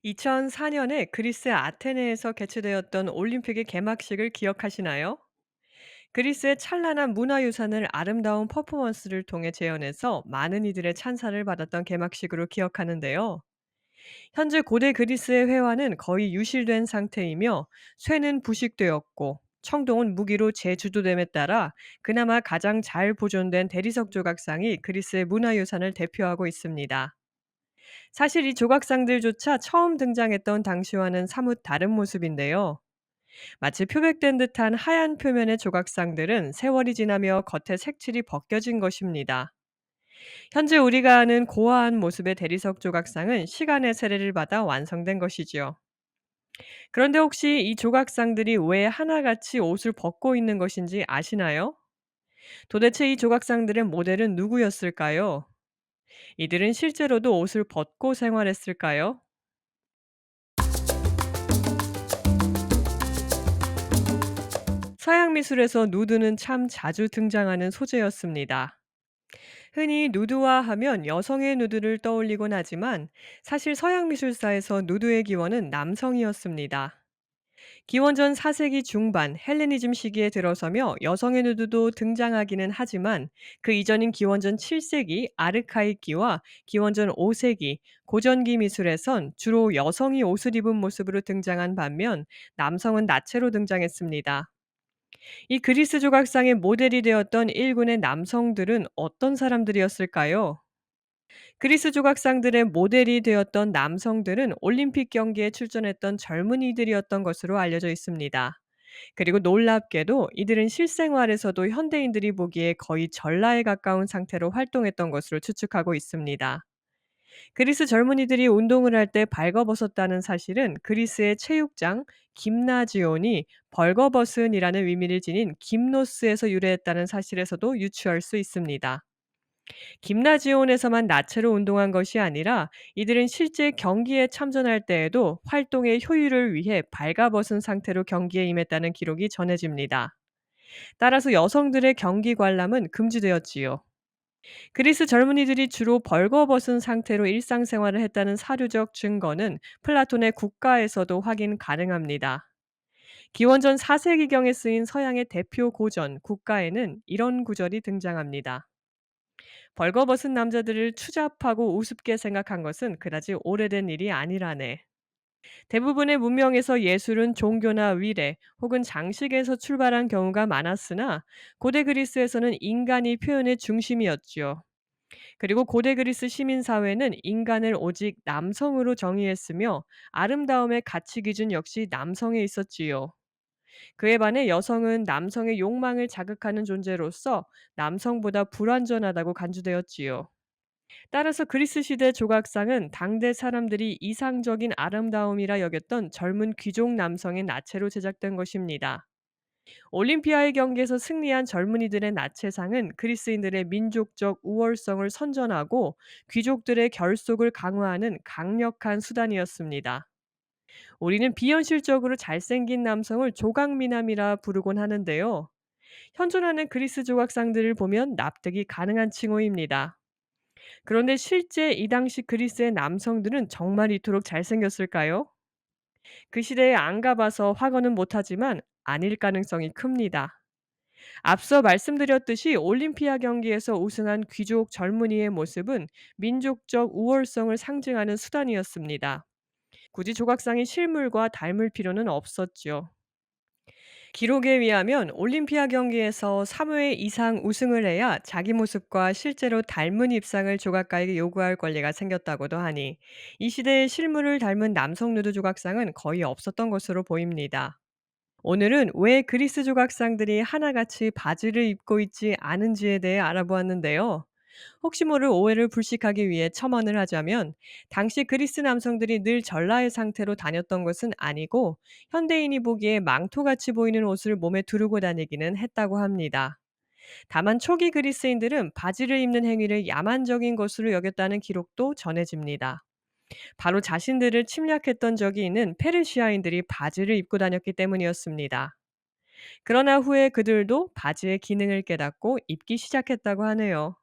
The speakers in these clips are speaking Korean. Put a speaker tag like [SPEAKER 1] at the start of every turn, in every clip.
[SPEAKER 1] 2004년에 그리스 아테네에서 개최되었던 올림픽의 개막식을 기억하시나요? 그리스의 찬란한 문화유산을 아름다운 퍼포먼스를 통해 재현해서 많은 이들의 찬사를 받았던 개막식으로 기억하는데요. 현재 고대 그리스의 회화는 거의 유실된 상태이며 쇠는 부식되었고 청동은 무기로 재주도됨에 따라 그나마 가장 잘 보존된 대리석 조각상이 그리스의 문화유산을 대표하고 있습니다. 사실 이 조각상들조차 처음 등장했던 당시와는 사뭇 다른 모습인데요. 마치 표백된 듯한 하얀 표면의 조각상들은 세월이 지나며 겉에 색칠이 벗겨진 것입니다. 현재 우리가 아는 고화한 모습의 대리석 조각상은 시간의 세례를 받아 완성된 것이지요. 그런데 혹시 이 조각상들이 왜 하나같이 옷을 벗고 있는 것인지 아시나요? 도대체 이 조각상들의 모델은 누구였을까요? 이들은 실제로도 옷을 벗고 생활했을까요? 서양 미술에서 누드는 참 자주 등장하는 소재였습니다. 흔히 누드화 하면 여성의 누드를 떠올리곤 하지만 사실 서양 미술사에서 누드의 기원은 남성이었습니다. 기원전 4세기 중반 헬레니즘 시기에 들어서며 여성의 누드도 등장하기는 하지만 그 이전인 기원전 7세기 아르카이기와 기원전 5세기 고전기 미술에선 주로 여성이 옷을 입은 모습으로 등장한 반면 남성은 나체로 등장했습니다. 이 그리스 조각상의 모델이 되었던 일군의 남성들은 어떤 사람들이었을까요? 그리스 조각상들의 모델이 되었던 남성들은 올림픽 경기에 출전했던 젊은이들이었던 것으로 알려져 있습니다. 그리고 놀랍게도 이들은 실생활에서도 현대인들이 보기에 거의 전라에 가까운 상태로 활동했던 것으로 추측하고 있습니다. 그리스 젊은이들이 운동을 할 때 발버벗었다는 사실은 그리스의 체육장 김나지온이 벌거벗은이라는 의미를 지닌 김노스에서 유래했다는 사실에서도 유추할 수 있습니다. 김나지온에서만 나체로 운동한 것이 아니라 이들은 실제 경기에 참전할 때에도 활동의 효율을 위해 발가벗은 상태로 경기에 임했다는 기록이 전해집니다. 따라서 여성들의 경기 관람은 금지되었지요. 그리스 젊은이들이 주로 벌거벗은 상태로 일상생활을 했다는 사료적 증거는 플라톤의 국가에서도 확인 가능합니다. 기원전 4세기경에 쓰인 서양의 대표 고전 국가에는 이런 구절이 등장합니다. 벌거벗은 남자들을 추잡하고 우습게 생각한 것은 그다지 오래된 일이 아니라네. 대부분의 문명에서 예술은 종교나 위례 혹은 장식에서 출발한 경우가 많았으나 고대 그리스에서는 인간이 표현의 중심이었지요. 그리고 고대 그리스 시민 사회는 인간을 오직 남성으로 정의했으며 아름다움의 가치 기준 역시 남성에 있었지요. 그에 반해 여성은 남성의 욕망을 자극하는 존재로서 남성보다 불완전하다고 간주되었지요. 따라서 그리스 시대 조각상은 당대 사람들이 이상적인 아름다움이라 여겼던 젊은 귀족 남성의 나체로 제작된 것입니다. 올림피아의 경기에서 승리한 젊은이들의 나체상은 그리스인들의 민족적 우월성을 선전하고 귀족들의 결속을 강화하는 강력한 수단이었습니다. 우리는 비현실적으로 잘생긴 남성을 조각미남이라 부르곤 하는데요. 현존하는 그리스 조각상들을 보면 납득이 가능한 칭호입니다. 그런데 실제 이 당시 그리스의 남성들은 정말 이토록 잘생겼을까요? 그 시대에 안 가봐서 확언은 못하지만 아닐 가능성이 큽니다. 앞서 말씀드렸듯이 올림피아 경기에서 우승한 귀족 젊은이의 모습은 민족적 우월성을 상징하는 수단이었습니다. 굳이 조각상이 실물과 닮을 필요는 없었죠. 기록에 의하면 올림피아 경기에서 3회 이상 우승을 해야 자기 모습과 실제로 닮은 입상을 조각가에게 요구할 권리가 생겼다고도 하니 이 시대의 실물을 닮은 남성 누드 조각상은 거의 없었던 것으로 보입니다. 오늘은 왜 그리스 조각상들이 하나같이 바지를 입고 있지 않은지에 대해 알아보았는데요. 혹시 모를 오해를 불식하기 위해 첨언을 하자면 당시 그리스 남성들이 늘 전라의 상태로 다녔던 것은 아니고 현대인이 보기에 망토같이 보이는 옷을 몸에 두르고 다니기는 했다고 합니다. 다만 초기 그리스인들은 바지를 입는 행위를 야만적인 것으로 여겼다는 기록도 전해집니다. 바로 자신들을 침략했던 적이 있는 페르시아인들이 바지를 입고 다녔기 때문이었습니다. 그러나 후에 그들도 바지의 기능을 깨닫고 입기 시작했다고 하네요.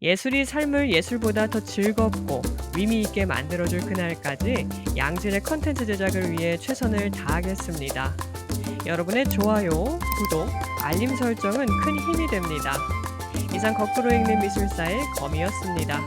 [SPEAKER 1] 예술이 삶을 예술보다 더 즐겁고 의미 있게 만들어줄 그날까지 양질의 컨텐츠 제작을 위해 최선을 다하겠습니다. 여러분의 좋아요, 구독, 알림 설정은 큰 힘이 됩니다. 이상 거꾸로 읽는 미술사의 거미였습니다.